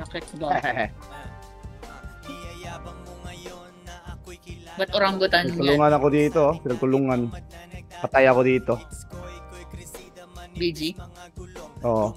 Bakit ba? Ba't oranggutan yan? Pinagkulungan ako dito. Pinagkulungan. Patay ako dito. BG? Oo.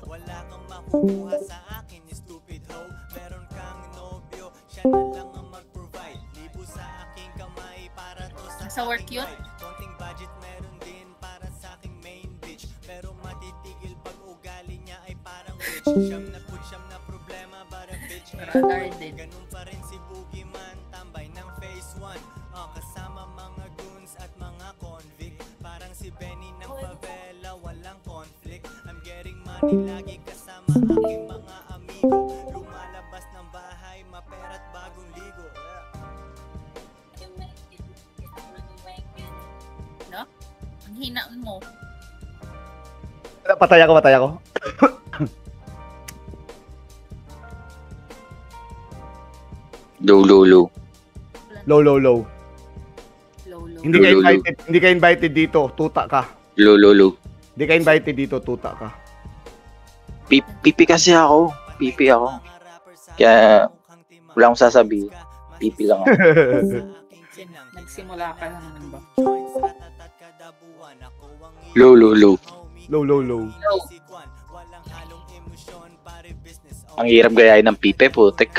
Wala kang makukuha sa akin, stupid hoe. Meron kang nobyo, siya na lang ang mag-provide. Libo sa aking kamay para to sa work yun? Konting budget meron din para sa aking main bitch. Pero matitigil pag ugali niya ay parang rich. Siyam na problema para bitch. Ganun pa rin si Boogeyman, tambay ng phase 1. Kasama mga goons at mga convict. Parang si Benny ng favela, walang conflict. I'm getting money, lagi kasama aking mga amigo. Lumalabas ng bahay, mapera't bagong ligo. No? Ang hinaan mo. Patay ako. Low. Low. Hindi ka invited dito, tuta ka. Low. Hindi ka invited dito, tuta ka. Pipi kasi ako. Pipi ako. Kaya wala akong sasabihin. Pipi lang ako. Nagsimula ka lang ba? Low. Ang hirap gayahin ng pipe, putek.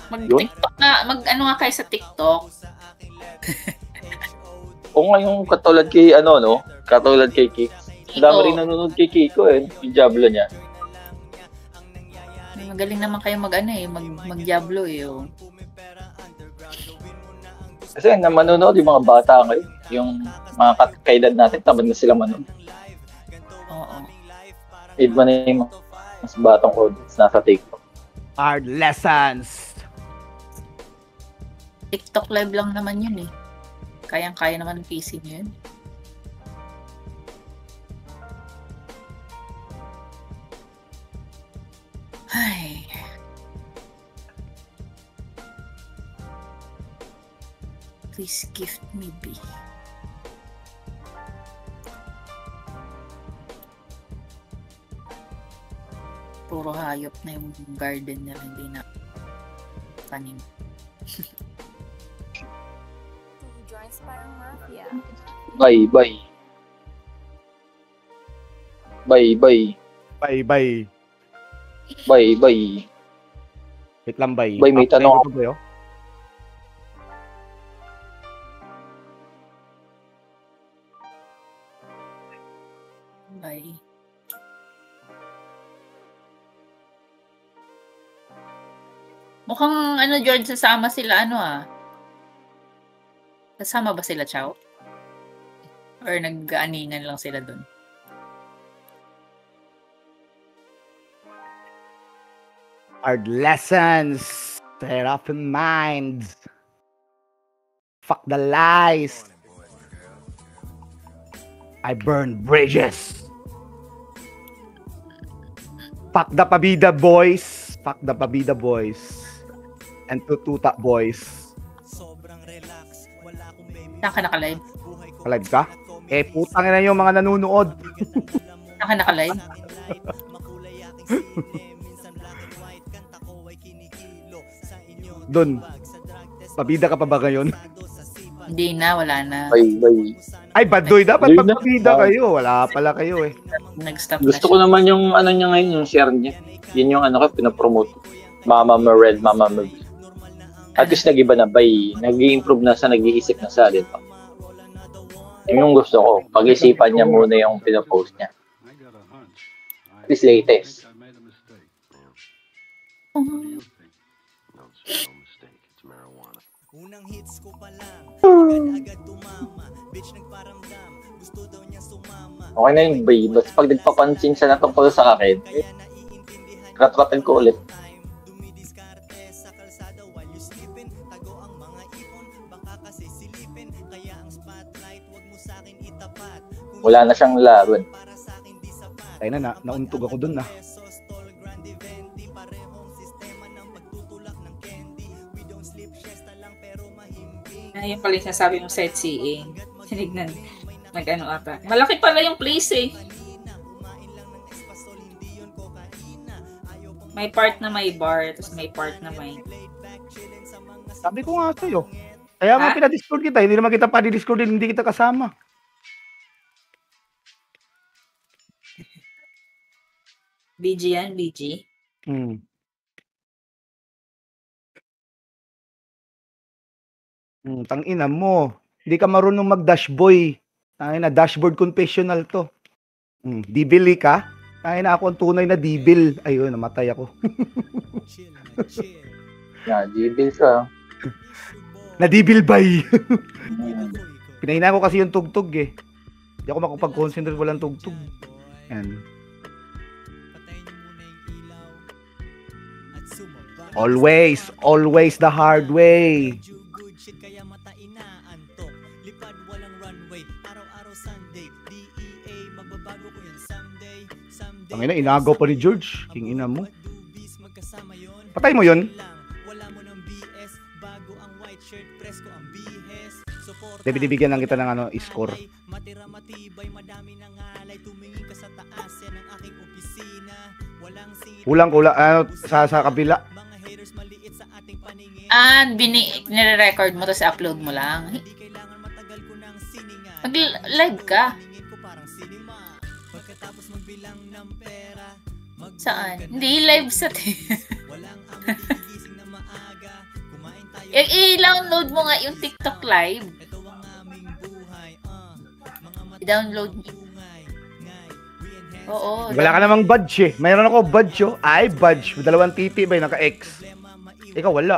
Mag-TikTok na, mag-ano nga kayo sa TikTok? O nga yung katulad kay katulad kay Kik. Ang dami rin nanonood kay Kiko yung Diablo niya. Magaling naman kayo mag-Diablo oh. Kasi manonood yung mga bata ngayon. Yung mga kaedad natin, tamad na sila manonood. Oo. Id man na yung mas batang audience nasa TikTok. Hard lessons. TikTok live lang naman yun eh. Kayang-kaya naman ng PC niyo yun. Ay. Please gift me B. Puro hayop na yung garden nila, hindi na tanim. Bye. Wait lang, bye. Bye, may tanong ako. Bye. Mukhang George, sasama sila Kasama ba sila, Chow? Or nag-aaningan lang sila dun? Hard lessons. Set up in minds. Fuck the lies. I burn bridges. Fuck the Pabida boys. Fuck the Pabida boys. And Tututa boys. Saan ka naka-live? Naka-live ka? Putang ina yung mga nanonood. Saan ka naka-live? Doon. Pabida ka pa ba ngayon? Hindi na, wala na. Bye. Ay, badoy. Dapat pagpabida kayo. Wala pala kayo Nag-stop Gusto ko naman yung niya ngayon, yung share niya. Yun yung pinapromote. Mama Red, Mama Red. At least nag-iba na bye. Nag-i-improve na sa nag-iisip na sa alin pa. Yun yung gusto ko. Pag-isipan niya muna yung pinapost niya. At least latest. Unang hits ko pa lang, agad tumama. Bitch nagparamdam, gusto daw niya sumama. Okay na yung bay, but pag nagpapansin siya na tungkol sa akin, rat-ratin ko ulit. Dumidiskarte sa kalsada while you sleepin. Tago ang mga ipon, baka kasi silipin. Kaya ang spotlight, wag mo sa akin itapat. Wala na siyang laban. Ay nauntog ako dun . Yung pala yung sinasabi mo sightseeing. Sinignan. Nag-ano ata. Malaki pala yung place eh. May part na may bar, tapos may part na may... Sabi ko nga sa'yo. Kaya nga pinadiscord kita. Hindi naman kita pa di-discord, hindi kita kasama. BG yan, BG. Tangina mo. Hindi ka marunong mag-dashboy. Tangina, dashboard confessional to. Dibili ka? Tangina, ako ang tunay na dibil. Ayun, namatay ako. Dibil ka. Nadibilbay. Pinahina ko kasi yung tugtog eh. Hindi ako makapag-concentrate walang tugtog. Yan. Always the hard way. Kaya mata inaantok. Lipad walang runway. Araw-araw Sunday. DEA magbabago ko yan someday. Ang ina, inagaw pa ni George. King ina mo. Patay mo yun? Wala mo ng BS. Bago ang white shirt. Presko ang BS. Bibigyan lang kita ng score. Matira matibay. Madami ng alay. Tumingin ka sa taas. Yan ang aking opisina. Walang sila. Kulang. Sa kabila. Mga haters maliit sa ating paningin. Nire-record mo tapos upload mo lang. Hindi kailangan matagal ko ng siningan. Mag-live ka. Tingin ko parang sinima. Pagkatapos magbilang ng pera. Saan? Hindi live sa Walang amo gigising na maaga. Kumain tayo. I-download mo nga yung TikTok live. Ito ang aming buhay. Mga mata I-download mo. ngay. Oo. Wala ka namang badge eh. Mayroon ako badge oh. Ay, badge. Dalawang titi ba naka-X. Ikaw wala.